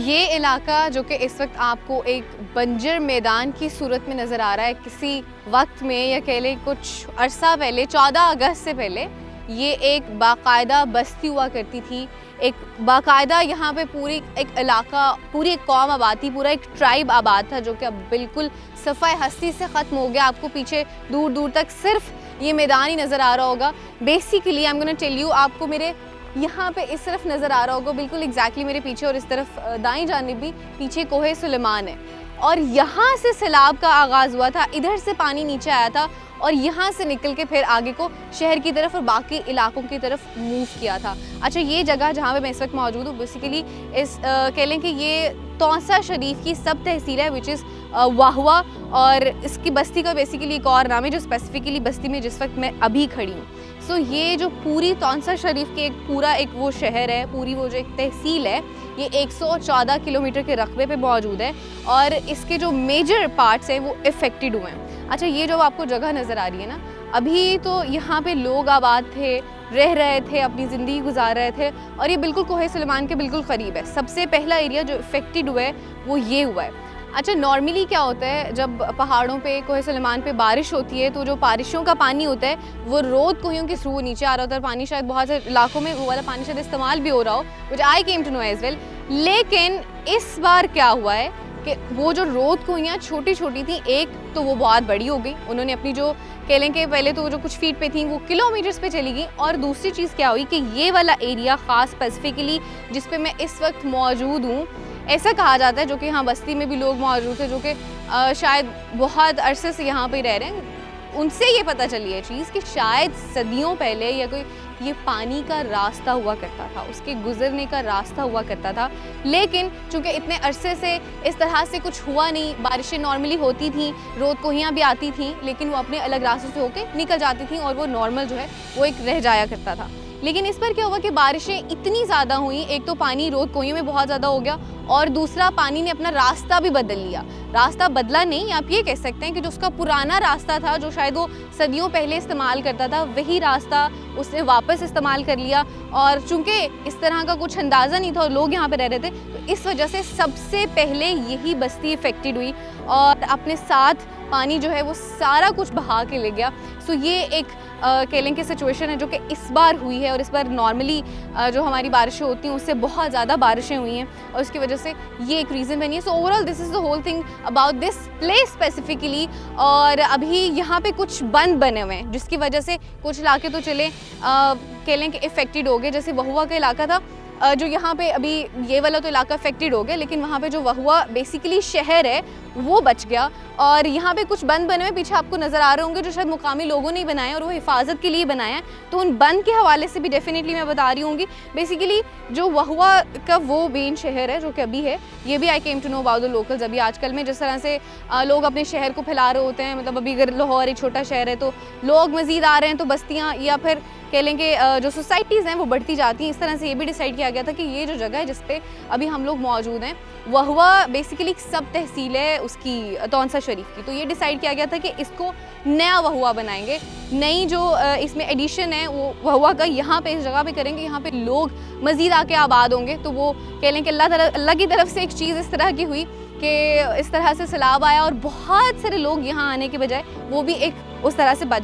ये इलाका जो कि इस वक्त आपको एक बंजर मैदान की सूरत में नज़र आ रहा है, किसी वक्त में या कह लें कुछ अरसा पहले 14 अगस्त से पहले ये एक बाकायदा बस्ती हुआ करती थी। एक बाकायदा यहाँ पे पूरी एक इलाका, पूरी एक कौम आबाद थी, पूरा एक ट्राइब आबाद था जो कि अब बिल्कुल सफ़ाए हस्ती से ख़त्म हो गया। आपको पीछे दूर दूर तक सिर्फ ये मैदान ही नज़र आ रहा होगा। Basically I am gonna tell you, आपको मेरे यहाँ पे इस तरफ नज़र आ रहा होगा बिल्कुल एग्जैक्टली मेरे पीछे, और इस तरफ दाईं जानिब भी पीछे कोहे सुलेमान है, और यहाँ से सैलाब का आगाज़ हुआ था। इधर से पानी नीचे आया था और यहाँ से निकल के फिर आगे को शहर की तरफ और बाकी इलाकों की तरफ मूव किया था। अच्छा, ये जगह जहाँ पे मैं इस वक्त मौजूद हूँ बेसिकली इस कह लें कि ये तौसा शरीफ की सब तहसील है, विच इज़ वाहुआ, और इसकी बस्ती का बेसिकली एक और नाम है जो स्पेसिफिकली बस्ती में जिस वक्त मैं अभी खड़ी हूँ। सो ये जो पूरी तौसा शरीफ के एक पूरा एक वो शहर है, पूरी वो जो एक तहसील है, ये 114 किलोमीटर के रकबे पे मौजूद है और इसके जो मेजर पार्ट्स हैं वो इफ़ेक्टेड हुए हैं। अच्छा, ये जो आपको जगह नज़र आ रही है ना, अभी तो यहाँ पे लोग आबाद थे, रह रहे थे, अपनी ज़िंदगी गुजार रहे थे, और ये बिल्कुल कोहे सुलेमान के बिल्कुल क़रीब है। सबसे पहला एरिया जो इफ़ेक्टेड हुआ है वो ये हुआ है। अच्छा, नॉर्मली क्या होता है जब पहाड़ों पे कोहे सुलेमान पे बारिश होती है तो जो बारिशों का पानी होता है वो रोद कोहियों के थ्रू नीचे आ रहा होता है। पानी शायद बहुत से इलाकों में वो वाला पानी शायद इस्तेमाल भी हो रहा हो, which I came to know as well. लेकिन इस बार क्या हुआ है कि वो जो रोद कोहियाँ छोटी छोटी थी, एक तो वो बहुत बड़ी हो गई, उन्होंने अपनी जो कह लें कि पहले तो जो कुछ फीट पे थी वो किलोमीटर्स पे चली गई, और दूसरी चीज़ क्या हुई कि ये वाला एरिया ख़ास स्पेसिफिकली जिस पे मैं इस वक्त मौजूद हूँ, ऐसा कहा जाता है, जो कि यहाँ बस्ती में भी लोग मौजूद थे जो कि शायद बहुत अरसे से यहाँ पे रह रहे हैं, उनसे ये पता चली है चीज़ कि शायद सदियों पहले या कोई ये पानी का रास्ता हुआ करता था, उसके गुजरने का रास्ता हुआ करता था। लेकिन चूँकि इतने अरसे से इस तरह से कुछ हुआ नहीं, बारिशें नॉर्मली होती थी, रोद कोहियाँ भी आती थीं, लेकिन वो अपने अलग रास्तों से होकर निकल जाती थीं और वो नॉर्मल जो है वो एक रह जाया करता था। लेकिन इस पर क्या हुआ कि बारिशें इतनी ज़्यादा हुई, एक तो पानी रोद कोहियों में बहुत ज़्यादा हो गया, और दूसरा पानी ने अपना रास्ता भी बदल लिया। रास्ता बदला नहीं, आप ये कह सकते हैं कि जो उसका पुराना रास्ता था, जो शायद वो सदियों पहले इस्तेमाल करता था, वही रास्ता उसने वापस इस्तेमाल कर लिया। और चूंकि इस तरह का कुछ अंदाज़ा नहीं था और लोग यहाँ पे रह रहे थे, तो इस वजह से सबसे पहले यही बस्ती इफ़ेक्टेड हुई और अपने साथ पानी जो है वो सारा कुछ बहा के ले गया। सो ये एक कह लें कि सिचुएशन है जो कि इस बार हुई है, और इस बार नॉर्मली जो हमारी बारिशें होती हैं उससे बहुत ज़्यादा बारिशें हुई हैं और उसकी वजह से ये एक रीज़न बनी है। So overall this is the whole thing about this place specifically. और अभी यहाँ पे कुछ बंद बने हुए हैं जिसकी वजह से कुछ इलाके तो चले कह लें कि इफ़ेक्टेड हो गए, जैसे वहुआ का इलाका था जो यहाँ पे अभी ये वाला तो इलाका अफेक्टेड हो गया, लेकिन वहाँ पे जो वहुआ बेसिकली शहर है वो बच गया। और यहाँ पे कुछ बंद बने हुए पीछे आपको नज़र आ रहे होंगे जो शायद मुकामी लोगों ने ही बनाए और वो हिफाजत के लिए बनाए हैं, तो उन बंद के हवाले से भी डेफिनेटली मैं बता रही हूँगी। बेसिकली जो वहुआ का वो मेन शहर है जो कि अभी है, ये भी I came to know about the locals. अभी आजकल में जिस तरह से लोग अपने शहर को फैला रहे होते हैं, मतलब अभी अगर लाहौर एक छोटा शहर है तो लोग मज़ीद आ रहे हैं, तो बस्तियाँ या फिर कह लें कि जो सोसाइटीज़ हैं वो बढ़ती जाती हैं। इस तरह से ये भी डिसाइड किया गया था कि ये जो जगह है जिस पे अभी हम लोग मौजूद हैं, वहुआ बेसिकली सब तहसील है उसकी तौसा शरीफ की, तो ये डिसाइड किया गया था कि इसको नया वहुआ बनाएंगे। नई जो इसमें एडिशन है वो वहुआ का यहाँ पे इस जगह पे करेंगे, यहाँ पे लोग मज़ीद आके आबाद होंगे। तो वो कह लें कि अल्लाह की तरफ से एक चीज़ इस तरह की हुई कि इस तरह से सैलाब आया और बहुत सारे लोग यहाँ आने के बजाय वो भी एक उस तरह से बच